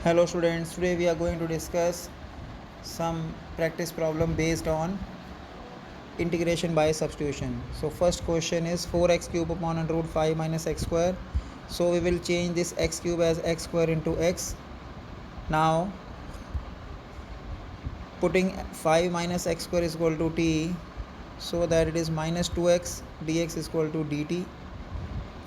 Hello students, today we are going to discuss some practice problem based on integration by substitution. So first question is 4x cube upon under root 5 minus x square. So we will change this x cube as x square into x. Now putting 5 minus x square is equal to t, so that it is minus 2x dx is equal to dt,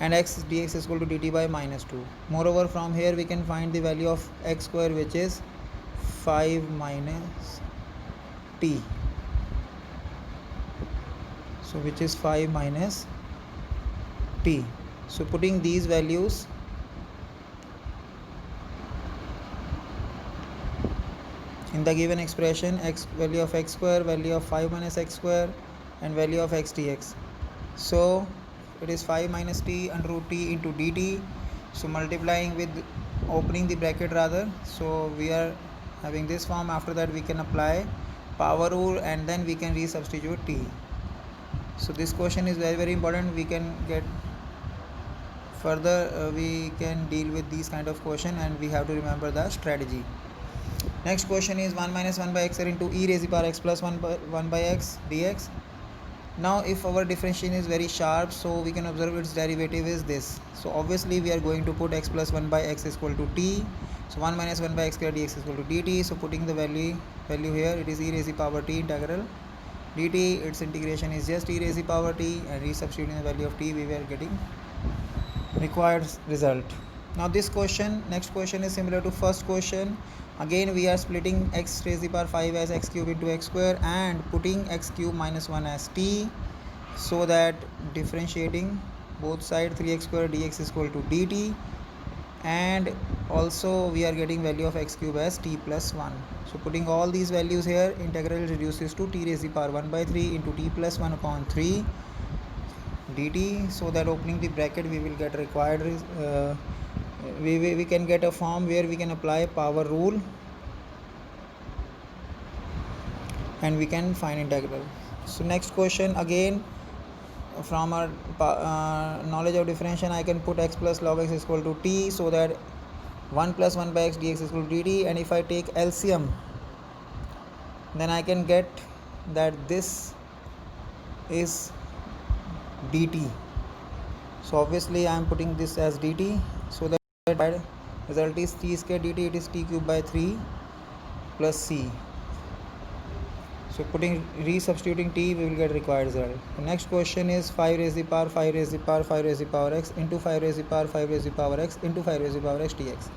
and x dx is equal to dt by minus 2. Moreover, from here we can find the value of x square, which is 5 minus t, so which is 5 minus t. So putting these values in the given expression, x value of x square, value of 5 minus x square, and value of x dx. So it is 5 minus t under root t into dt. So multiplying with opening the bracket rather, so we are having this form. After that we can apply power rule and then we can resubstitute t. So this question is very important. We can get further, we can deal with these kind of question, and we have to remember the strategy. Next question is 1 minus 1 by x into e raised to power x plus 1 by x dx. Now if our differentiation is very sharp, so we can observe its derivative is this. So obviously we are going to put x plus 1 by x is equal to t. So 1 minus 1 by x square dx is equal to dt. So putting the value here, it is e raised to power t integral dt. Its integration is just e raised to power t, and resubstituting the value of t, we were getting required result. Now this question, next question is similar to first question. Again we are splitting x raised to the power 5 as x cube into x square and putting x cube minus 1 as t, so that differentiating both side 3x square dx is equal to dt, and also we are getting value of x cube as t plus 1. So putting all these values here, integral reduces to t raised to the power 1 by 3 into t plus 1 upon 3 dt, so that opening the bracket we will get required we can get a form where we can apply power rule and we can find integral. So next question, again from our knowledge of differentiation, I can put x plus log x is equal to t, so that 1 plus 1 by x dx is equal to dt, and if I take LCM, then I can get that this is dt. So obviously I am putting this as dt, so that result is t square dt, it is t cube by 3 plus c. So resubstituting t, we will get required result. The next question is 5 raised to the power 5 raised to the power 5 raised to the power x into 5 raised to the power 5 raised to the power x into 5 raised to the power x dx.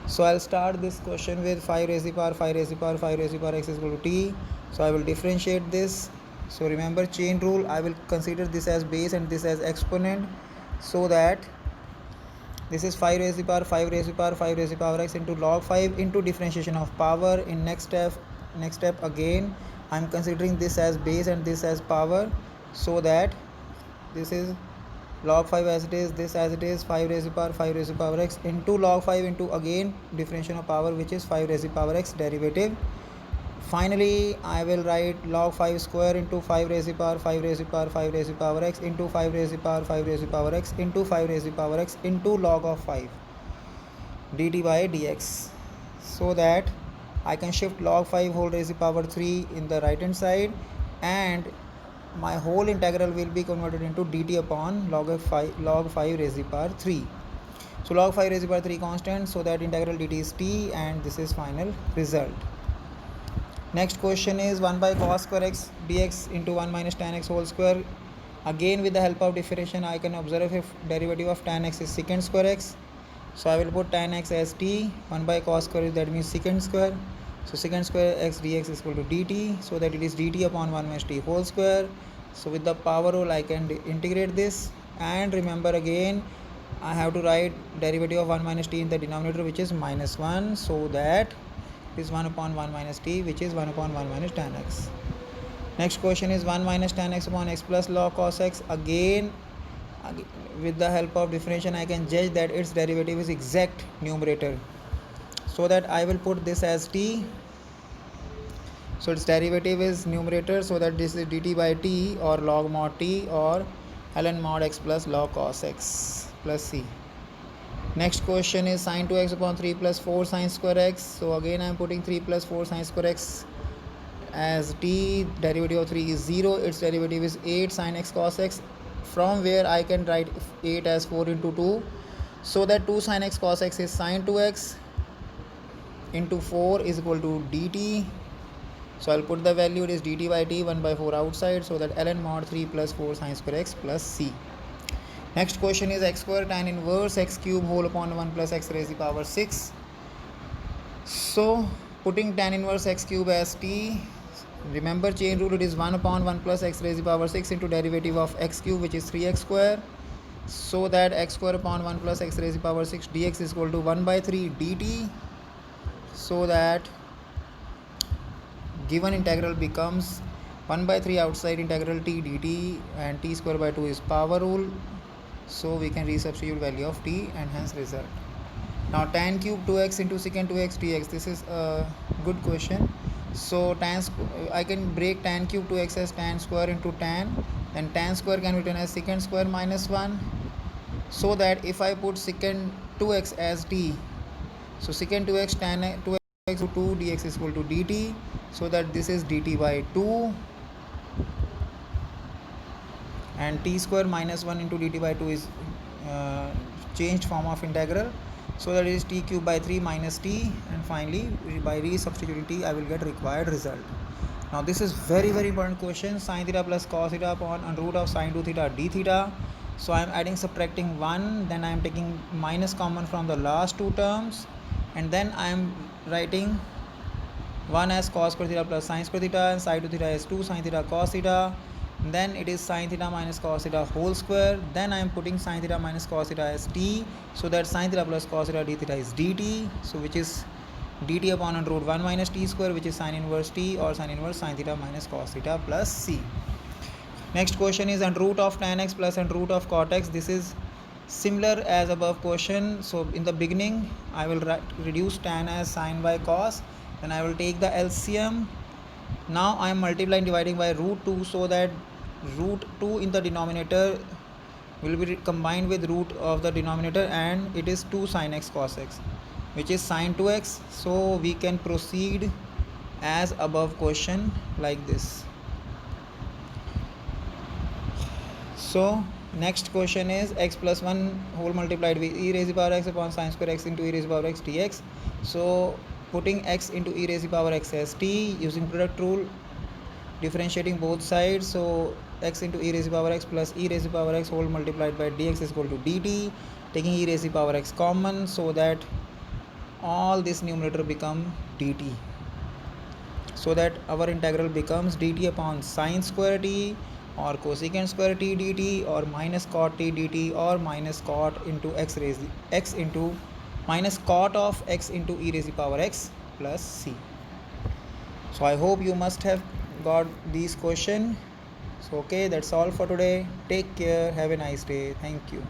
So I'll start this question with 5 raised to the power 5 raised to the power 5 raised to the power x is equal to t. So I will differentiate this. So remember chain rule, I will consider this as base and this as exponent, so that this is 5 raised to the power 5 raised to the power 5 raised to the power x into log 5 into differentiation of power. In next step again I am considering this as base and this as power, so that this is log 5 as it is, this as it is, 5 raised to the power 5 raised to the power x into log 5 into again differentiation of power, which is 5 raised to the power x derivative. Finally I will write log 5 square into 5 raised to the power 5 raised to the power 5 raised to the power x into 5 raised to the power 5 raised to the power x into 5 raised to the power x into log of 5 dt by dx, so that I can shift log 5 whole raised to the power 3 in the right hand side, and my whole integral will be converted into dt upon log 5 raised to the power 3. So log 5 raised to the power 3 constant, so that integral dt is t, and this is final result. Next question is 1 by cos square x dx into 1 minus tan x whole square. Again with the help of differentiation I can observe if derivative of tan x is secant square x. So I will put tan x as t, 1 by cos square, that means secant square. So secant square x dx is equal to dt, so that it is dt upon 1 minus t whole square. So with the power rule I can integrate this, and remember again I have to write derivative of 1 minus t in the denominator, which is minus 1, so that it is 1 upon 1 minus t, which is 1 upon 1 minus tan x. Next question is 1 minus tan x upon x plus log cos x. Again with the help of differentiation I can judge that its derivative is exact numerator, so that I will put this as t. So its derivative is numerator, so that this is dt by t or log mod t or ln mod x plus log cos x plus c. Next question is sine 2x upon 3 plus 4 sine square x. So again I am putting 3 plus 4 sine square x as t. Derivative of 3 is 0. Its derivative is 8 sine x cos x, from where I can write 8 as 4 into 2. So that 2 sine x cos x is sine 2x into 4 is equal to dt. So I'll put the value, it is dt by t, 1 by 4 outside, so that ln mod 3 plus 4 sine square x plus c. Next question is x square tan inverse x cube whole upon 1 plus x raised to the power 6. So putting tan inverse x cube as t, remember chain rule, it is 1 upon 1 plus x raised to the power 6 into derivative of x cube, which is 3x square. So that x square upon 1 plus x raised to the power 6 dx is equal to 1 by 3 dt. So that given integral becomes 1 by 3 outside integral t dt, and t square by 2 is power rule. So we can resubstitute value of t and hence result. Now tan cube 2x into secant 2x dx, this is a good question. So I can break tan cube 2x as tan square into tan, and tan square can be written as secant square minus 1. So that if I put secant 2x as t, so secant 2x tan 2x to 2 dx is equal to dt. So that this is dt by 2, and t square minus 1 into dt by 2 is changed form of integral. So that is t cube by 3 minus t, and finally by resubstituting t I will get required result. Now this is very important question. Sin theta plus cos theta upon under root of sin 2 theta d theta. So I am adding subtracting 1, then I am taking minus common from the last two terms, and then I am writing 1 as cos square theta plus sin square theta, and sin 2 theta is 2 sin theta cos theta. Then it is sin theta minus cos theta whole square. Then I am putting sin theta minus cos theta as t, so that sin theta plus cos theta d theta is dt, so which is dt upon under root 1 minus t square, which is sin inverse t, or sin inverse sin theta minus cos theta plus c. Next question is under root of tan x plus under root of cot x. This is similar as above question. So in the beginning I will reduce tan as sin by cos, then I will take the LCM. Now I am multiplying dividing by root 2, so that root 2 in the denominator will be combined with root of the denominator, and it is 2 sin x cos x, which is sin 2x. So we can proceed as above question like this. So next question is x plus 1 whole multiplied with e raised to the power x upon sin square x into e raised to the power x dx. So putting x into e raised to the power x as t, using product rule, differentiating both sides. So x into e raised to the power x plus e raised to the power x whole multiplied by dx is equal to dt, taking e raised to the power x common, so that all this numerator become dt, so that our integral becomes dt upon sin square t, or cosecant square t dt, or minus cot t dt, or minus cot into x raised x into minus cot of x into e raised to the power x plus c. So I hope you must have got these questions. So okay, that's all for today. Take care. Have a nice day. Thank you.